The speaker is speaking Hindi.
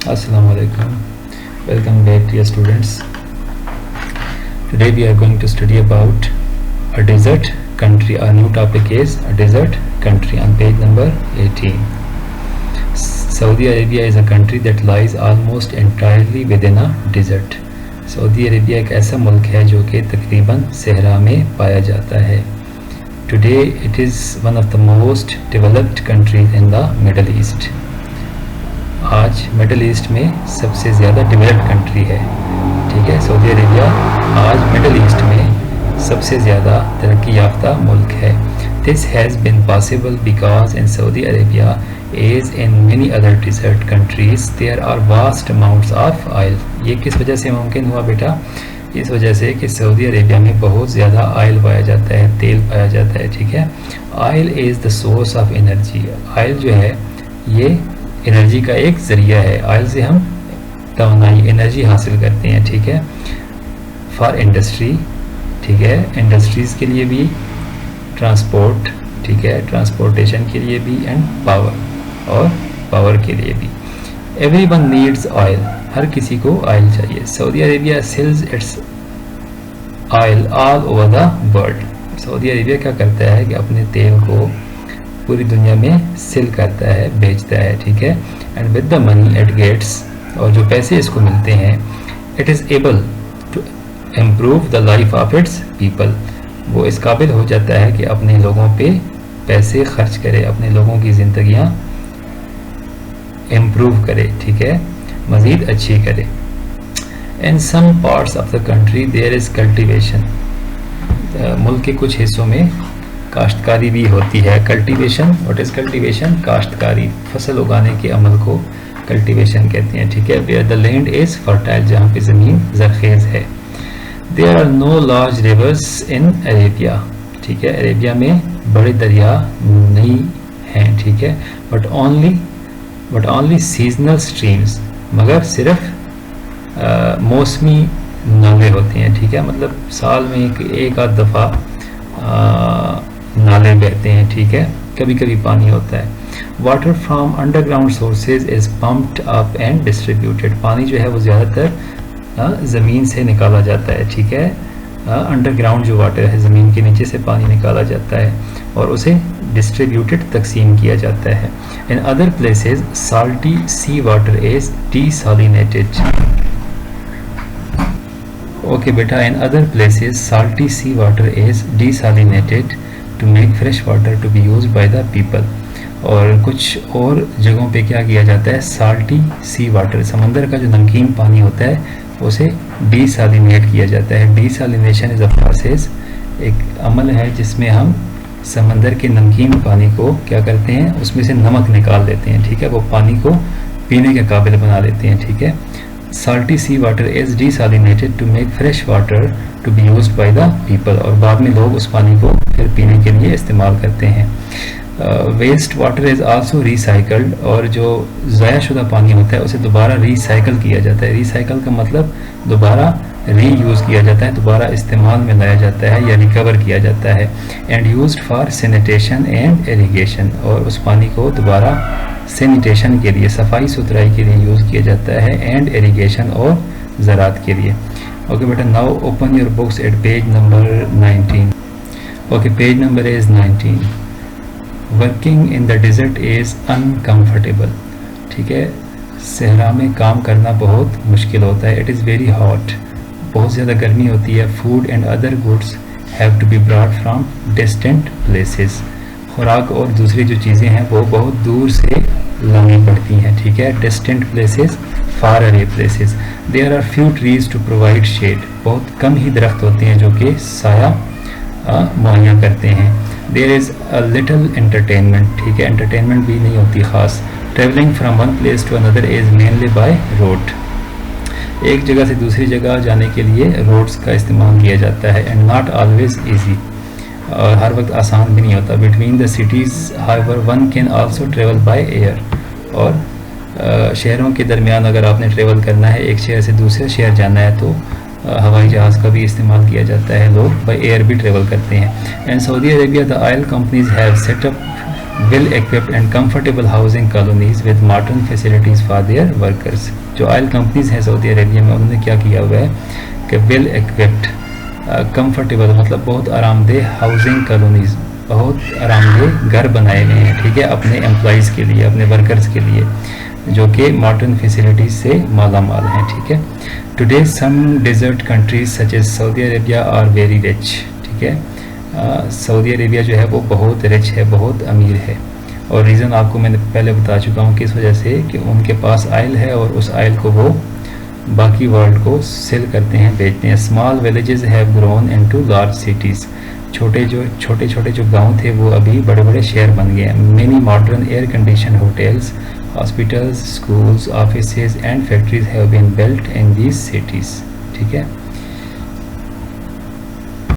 Assalamu alaikum. Welcome back, dear students. Today we are going to study about a desert country. Our new topic is a desert country on page number 18. Saudi Arabia is a country that lies almost entirely within a desert. Saudi Arabia एक ऐसा मुल्क है जो कि तकरीबन सहरा में पाया जाता है. Today it is one of the most developed countries in the Middle East. आज मिडल ईस्ट में सबसे ज़्यादा डेवलप्ड कंट्री है. ठीक है, सऊदी अरेबिया आज मिडल ईस्ट में सबसे ज़्यादा तरक्की याफ्ता मुल्क है. This has been possible because in Saudi Arabia, as in many other desert countries, there are vast amounts of oil. ये किस वजह से मुमकिन हुआ बेटा? इस वजह से कि सऊदी अरेबिया में बहुत ज़्यादा ऑयल पाया जाता है, तेल पाया जाता है. ठीक है, oil is the source of energy. Oil जो है ये एनर्जी का एक ज़रिया है. ऑयल से हम तवानाई एनर्जी हासिल करते हैं. ठीक है, फॉर इंडस्ट्री. ठीक है, इंडस्ट्रीज़ के लिए भी, ट्रांसपोर्ट. ठीक है, ट्रांसपोर्टेशन के लिए भी, एंड पावर, और पावर के लिए भी. Everyone needs oil. हर किसी को ऑयल चाहिए. Saudi Arabia sells its oil all over the world. Saudi Arabia क्या करता है कि अपने तेल को पूरी दुनिया में सेल करता है, बेचता है. ठीक है, and with the money it gets, और जो पैसे इसको मिलते हैं, it is able to improve the life of its people. वो इस काबिल हो जाता है कि अपने लोगों पे पैसे खर्च करे, अपने लोगों की ज़िंदगियाँ इम्प्रूव करे. ठीक है, मज़ीद अच्छी करे. In some parts of the country there is cultivation. मुल्क के कुछ हिस्सों में काश्तकारी भी होती है. Cultivation, what is cultivation? काश्तकारी, फसल उगाने के अमल को कल्टिवेशन कहते हैं. ठीक है, where the land is fertile, जहाँ पे ज़मीन ज़रखेज़ है. There are no large rivers in Arabia. ठीक है, अरेबिया में बड़े दरिया नहीं हैं. ठीक है, बट ओनली सीजनल स्ट्रीम्स, मगर सिर्फ मौसमी नाले होते हैं. ठीक है, मतलब साल में एक आध दफ़ा नाले बहते हैं. ठीक है, कभी कभी पानी होता है. Water from underground sources is pumped up and distributed. पानी जो है वो ज़्यादातर ज़मीन से निकाला जाता है. ठीक है, अंडरग्राउंड जो वाटर है, ज़मीन के नीचे से पानी निकाला जाता है और उसे डिस्ट्रीब्यूटेड, तकसीम किया जाता है. In other places salty sea water is desalinated. Okay बेटा, in other places salty sea water is desalinated to make fresh water to be use by the people. और कुछ और जगहों पे क्या किया जाता है? साल्टी सी वाटर, समंदर का जो नमकीन पानी होता है उसे डीसैलिनेट किया जाता है. डीसैलिनेशन इज़ अ प्रोसेस, एक अमल है जिसमें हम समंदर के नमकीन पानी को क्या करते हैं, उसमें से नमक निकाल देते हैं. ठीक है, वो पानी को पीने के काबिल बना लेते हैं. ठीक है, salty sea water is desalinated to make fresh water to be used by the people. और बाद में लोग उस पानी को फिर पीने के लिए इस्तेमाल करते हैं. Waste water is also recycled. और जो ज़ाया शुदा पानी होता है उसे दोबारा रिसाइकल किया जाता है. रिसाइकल का मतलब दोबारा रीयूज़ किया जाता है, दोबारा इस्तेमाल में लाया जाता है या रिकवर किया जाता है. And used for sanitation and irrigation. और उस पानी को दोबारा सैनिटेशन के लिए, सफाई सुथराई के लिए यूज़ किया जाता है, एंड इरिगेशन और ज़राअत के लिए. ओके बेटा, now open your books at page number 19. Okay, page number is 19. Working in the desert is uncomfortable. ठीक है, सहरा में काम करना बहुत मुश्किल होता है. इट इज़ वेरी हॉट, बहुत ज़्यादा गर्मी होती है. Food and other goods have to be brought from distant places. खुराक और दूसरी जो चीज़ें हैं वो बहुत दूर से लानी पड़ती हैं. ठीक है, distant places, far away places. There are few trees to provide shade. बहुत कम ही दरख्त होते हैं जो कि साया मुहैया करते हैं. There is a little entertainment. ठीक है, एंटरटेनमेंट भी नहीं होती ख़ास. Travelling from one place to another is mainly by road. एक जगह से दूसरी जगह जाने के लिए रोड्स का इस्तेमाल किया जाता है. एंड नॉट ऑलवेज ईजी, और हर वक्त आसान भी नहीं होता. Between the cities however one can also travel by air. और शहरों के दरमियान अगर आपने ट्रेवल करना है, एक शहर से दूसरे शहर जाना है, तो हवाई जहाज़ का भी इस्तेमाल किया जाता है. लोग बाय एयर भी ट्रेवल करते हैं. And Saudi Arabia the oil companies have set up well equipped and comfortable housing colonies with modern facilities for their workers। जो ऑयल कंपनीज हैं सऊदी अरेबिया में उन्होंने क्या किया हुआ है कि वेल इक्विप्ड, कंफर्टेबल मतलब बहुत आरामदेह हाउसिंग कॉलोनीज, बहुत आरामदेह घर बनाए गए हैं, ठीक है, अपने एम्प्लॉयज़ के लिए, अपने वर्कर्स के लिए, जो कि मॉडर्न फैसिलिटीज़ से माला माल हैं, ठीक है। Today some desert countries such as Saudi Arabia are very rich, ठीक है। सऊदी अरेबिया जो है वो बहुत रिच है, बहुत अमीर है, और रीज़न आपको मैंने पहले बता चुका हूँ कि इस वजह से कि उनके पास आयल है और उस आयल को वो बाकी वर्ल्ड को सेल करते हैं, बेचते हैं। Small villages have grown into large cities, छोटे छोटे जो गांव थे वो अभी बड़े बड़े शहर बन गए हैं। Many modern air condition hotels, hospitals, schools, offices and factories have been built in these cities, ठीक है।